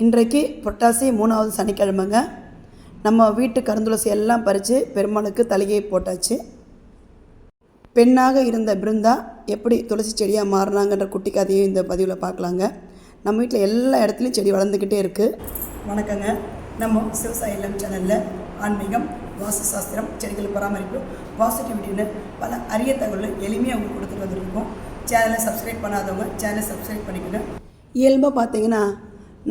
இன்றைக்கு புரட்டாசி 3வது சனிக்கிழமைங்க. நம்ம வீட்டு கருந்துளசி எல்லாம் பறித்து பெருமாளுக்கு தலிகை போட்டாச்சு. பெண்ணாக இருந்த பிருந்தா எப்படி துளசி செடியாக மாறினாங்கன்ற குட்டி கதையும் இந்த பதிவில் பார்க்கலாங்க. நம்ம வீட்டில் எல்லா இடத்துலையும் செடி வளர்ந்துக்கிட்டே இருக்குது. வணக்கங்க. நம்ம சிவசாயி இல்லம் சேனலில் ஆன்மீகம், வாஸ்து சாஸ்திரம், செடிகள் பராமரிப்பு, பாசிட்டிவிட்டின்னு பல அரிய தகவல்கள் எளிமையாக உங்களுக்கு கொடுத்துட்டு வந்துருக்கோம். சேனலை சப்ஸ்கிரைப் பண்ணாதவங்க சேனலை சப்ஸ்கிரைப் பண்ணிக்கணும். இயல்பாக பார்த்தீங்கன்னா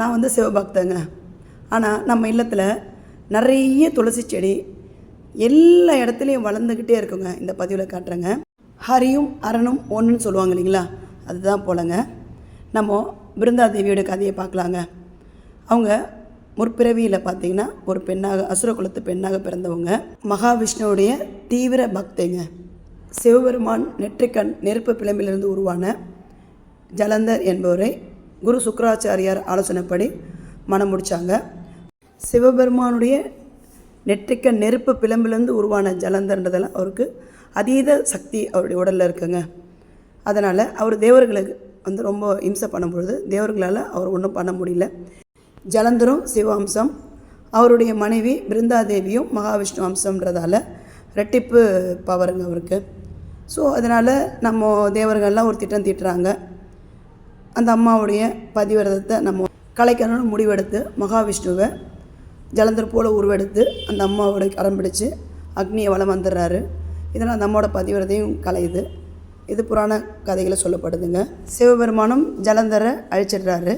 நான் சிவபக்தங்க. ஆனால் நம்ம இல்லத்தில் நிறைய துளசி செடி எல்லா இடத்துலையும் வளர்ந்துக்கிட்டே இருக்குங்க. இந்த பதிவில் காட்டுறேங்க. ஹரியும் அரணும் ஒன்றுன்னு சொல்லுவாங்க இல்லைங்களா, அதுதான் போலங்க. நம்ம பிருந்தாதேவியோட கதையை பார்க்கலாங்க. அவங்க முற்பிறவியில் பார்த்திங்கன்னா ஒரு பெண்ணாக, அசுர குலத்து பெண்ணாக பிறந்தவங்க. மகாவிஷ்ணுவுடைய தீவிர பக்தைங்க. சிவபெருமான் நெற்றிக்கண் நெருப்பு பிளம்பிலிருந்து உருவான ஜலந்தர் என்பவரை குரு சுக்கராச்சாரியார் ஆலோசனைப்படி மனம் முடித்தாங்க. சிவபெருமானுடைய நெற்றிக்கண் நெருப்பு பிளம்பிலிருந்து உருவான ஜலந்தர்ன்றதெல்லாம் அவருக்கு அதீத சக்தி அவருடைய உடலில் இருக்குங்க. அதனால் அவர் தேவர்களுக்கு ரொம்ப இம்சை பண்ணும்பொழுது தேவர்களால் அவர் ஒன்றும் பண்ண முடியல. ஜலந்தரும் சிவ அம்சம், அவருடைய மனைவி பிருந்தாதேவியும் மகாவிஷ்ணு அம்சம்ன்றதால ரெட்டிப்பு பவருங்க அவருக்கு. ஸோ அதனால் நம்ம தேவர்கள்லாம் ஒரு திட்டம் தீட்டுறாங்க. அந்த அம்மாவுடைய பதிவிரதத்தை நம்ம கலைக்கணும்னு முடிவெடுத்து மகாவிஷ்ணுவை ஜலந்தர் போல் உருவெடுத்து அந்த அம்மாவோட கரம் பிடிச்சு அக்னியை வலம் வந்துடுறாரு. இதனால் அந்த அம்மாவோட பதிவிரதையும் கலையுது. இது புராண கதைகளை சொல்லப்படுதுங்க. சிவபெருமானும் ஜலந்தரை அழிச்சிடுறாரு.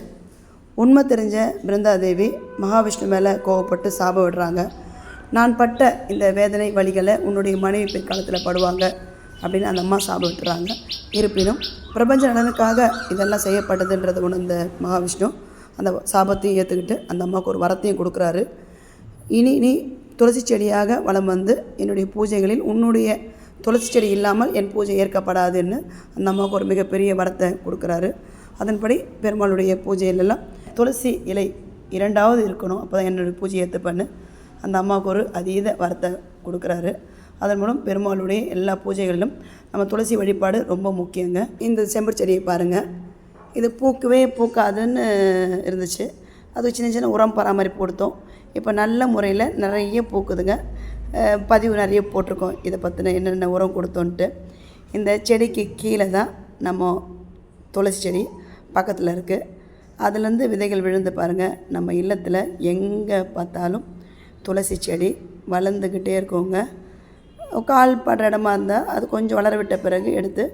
உண்மை தெரிஞ்ச பிருந்தாதேவி மகாவிஷ்ணு மேலே கோவப்பட்டு சாபம் விடுறாங்க. நான் பட்ட இந்த வேதனை வழிகளை உன்னுடைய மனைவி பிற்காலத்தில் படுவாங்க அப்படின்னு அந்த அம்மா சாபம் விட்டுறாங்க. இருப்பினும் பிரபஞ்ச நலனுக்காக இதெல்லாம் செய்யப்பட்டதுன்றது உணர்ந்த மகாவிஷ்ணு அந்த சாபத்தையும் ஏற்றுக்கிட்டு அந்த அம்மாவுக்கு ஒரு வரத்தையும் கொடுக்குறாரு. இனி நீ துளசி செடியாக வலம் வந்து என்னுடைய பூஜைகளில் உன்னுடைய துளசி செடி இல்லாமல் என் பூஜை ஏற்கப்படாதுன்னு அந்த அம்மாவுக்கு ஒரு மிகப்பெரிய வரத்தை கொடுக்குறாரு. அதன்படி பெருமாளுடைய பூஜையிலெல்லாம் துளசி இலை 2வது இருக்கணும், அப்போ தான் என்னுடைய பூஜை ஏற்றுப்பண்ணு அந்த அம்மாவுக்கு ஒரு அதீத வரத்தை கொடுக்குறாரு. அதன் மூலம் பெருமாளுடைய எல்லா பூஜைகளிலும் நம்ம துளசி வழிபாடு ரொம்ப முக்கியங்க. இந்த செம்பரு செடியை பாருங்கள், இது பூக்கவே பூக்காதுன்னு இருந்துச்சு. அது சின்ன சின்ன உரம் பராமரிப்பு கொடுத்தோம். இப்போ நல்ல முறையில் நிறைய பூக்குதுங்க. பதிவு நிறைய போட்டிருக்கோம் இதை பற்றின என்னென்ன உரம் கொடுத்தோன்ட்டு. இந்த செடிக்கு கீழே தான் நம்ம துளசி செடி பக்கத்தில் இருக்குது. அதுலேருந்து விதைகள் விழுந்து பாருங்கள். நம்ம இல்லத்தில் எங்கே பார்த்தாலும் துளசி செடி வளர்ந்துக்கிட்டே இருக்குங்க. கால் படுற இடமா இருந்தால் அது கொஞ்சம் வளர விட்ட பிறகு எடுத்து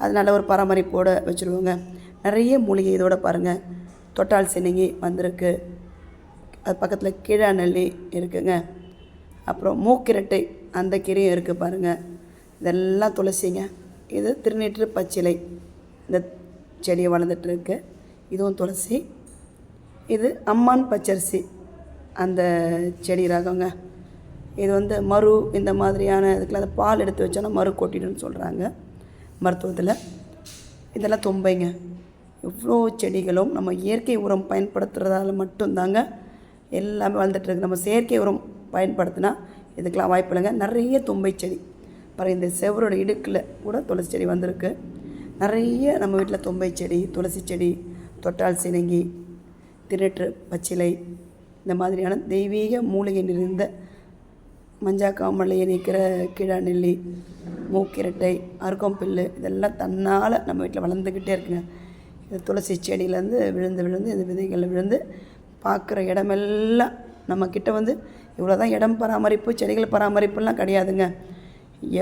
அது நல்ல ஒரு பராமரிப்போடு வச்சுருவோங்க. நிறைய மூலிகை இதோட பாருங்கள். தொட்டால் சினிங்கி வந்திருக்கு, அது பக்கத்தில் கீழாநெல்லி இருக்குங்க. அப்புறம் மூக்கிரட்டை அந்த கீரையும் இருக்குது பாருங்கள். இதெல்லாம் துளசிங்க. இது திருநீற்று பச்சிலை இந்த செடியை வளர்ந்துட்டுருக்கு. இதுவும் துளசி. இது அம்மான் பச்சரிசி அந்த செடி ரகங்க. இது மரு இந்த மாதிரியான இதுக்குள்ள அந்த பால் எடுத்து வச்சோன்னா மரு கொட்டிடுன்னு சொல்கிறாங்க மருத்துவத்தில். இதெல்லாம் தும்பைங்க. இவ்வளோ செடிகளும் நம்ம இயற்கை உரம் பயன்படுத்துகிறதால மட்டும்தாங்க எல்லாமே வளர்ந்துட்டுருக்கு. நம்ம செயற்கை உரம் பயன்படுத்தினா இதுக்கெலாம் வாய்ப்பு இல்லைங்க. நிறைய தும்பை செடி பாருங்கள். இந்த செவரோட இடுக்கில் கூட துளசி செடி வந்திருக்கு. நிறைய நம்ம வீட்டில் தும்பை செடி, துளசி செடி, தொட்டால் சினங்கி, திருநீற்று பச்சிலை இந்த மாதிரியான தெய்வீக மூலிகை நிறைந்த மஞ்சாக்காமல்லையை நிற்கிற கீழாநெல்லி, மூக்கிரட்டை, அருகம்பில்லு இதெல்லாம் தன்னால் நம்ம வீட்டில் வளர்ந்துக்கிட்டே இருக்குங்க. இது துளசி செடியிலேருந்து விழுந்து விழுந்து இந்த விதைகளில் விழுந்து பார்க்குற இடமெல்லாம் நம்மக்கிட்ட இவ்வளோ தான் இடம் பராமரிப்பு, செடிகள் பராமரிப்புலாம் கிடையாதுங்க.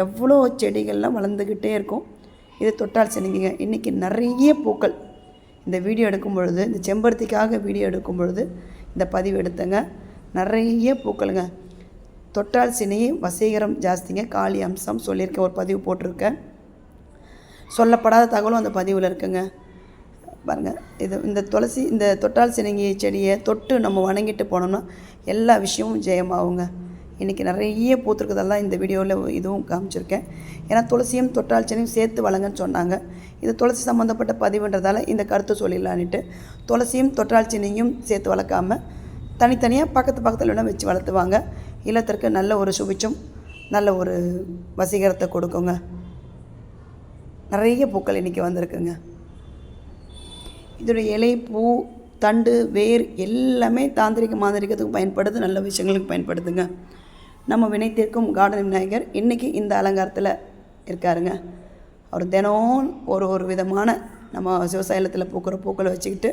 எவ்வளோ செடிகள்லாம் வளர்ந்துக்கிட்டே இருக்கும். இது தொட்டால் சினிங்கிங்க. இன்றைக்கி நிறைய பூக்கள். இந்த வீடியோ எடுக்கும் பொழுது, இந்த செம்பருத்திக்காக வீடியோ எடுக்கும் பொழுது இந்த பதிவு எடுத்தங்க. நிறைய பூக்களுங்க. தொட்டால் சினிங்கி வசீகரம் ஜாஸ்திங்க, காளி அம்சம் சொல்லியிருக்கேன், ஒரு பதிவு போட்டிருக்கேன். சொல்லப்படாத தகவலும் அந்த பதிவில் இருக்குங்க. பாருங்கள், இது இந்த துளசி இந்த தொட்டால் சினங்கி செடியை தொட்டு நம்ம வணங்கிட்டு போனோம்னா எல்லா விஷயமும் ஜெயமாகுங்க. இன்றைக்கி நிறைய பூத்துருக்குதெல்லாம் இந்த வீடியோவில் இதுவும் காமிச்சிருக்கேன். ஏன்னா துளசியும் தொட்டால் சினியும் சேர்த்து வளங்கன்னு சொன்னாங்க. இது துளசி சம்மந்தப்பட்ட பதிவுன்றதால இந்த கருத்து சொல்லிடலான்ட்டு துளசியும் தொட்டால் சினியும் சேர்த்து வளர்க்காமல் தனித்தனியாக பக்கத்தில் வேணால் வச்சு வளர்த்துவாங்க. இல்லத்திற்கு நல்ல ஒரு சுபிச்சம், நல்ல ஒரு வசீகரத்தை கொடுக்குங்க. நிறைய பூக்கள் இன்றைக்கி வந்திருக்குங்க. இதோடைய இலை, பூ, தண்டு வேர் எல்லாமே தாந்திரிக மாந்திரிகத்துக்கு பயன்படுது, நல்ல விஷயங்களுக்கு பயன்படுதுங்க. நம்ம வினைத்திற்கும் கார்டன் விநாயகர் இன்றைக்கி இந்த அலங்காரத்தில் இருக்காருங்க. அவர் தினம் ஒரு விதமான நம்ம சிவசைலத்தில் பூக்கிற பூக்களை வச்சுக்கிட்டு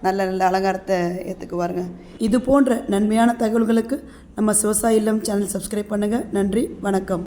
நல்ல நல்ல அலங்காரத்தை ஏற்றுக்குவாருங்க. இது போன்ற நன்மையான தகவல்களுக்கு நம்ம சிவசாயி இல்லம் சேனல் சப்ஸ்கிரைப் பண்ணுங்கள். நன்றி, வணக்கம்.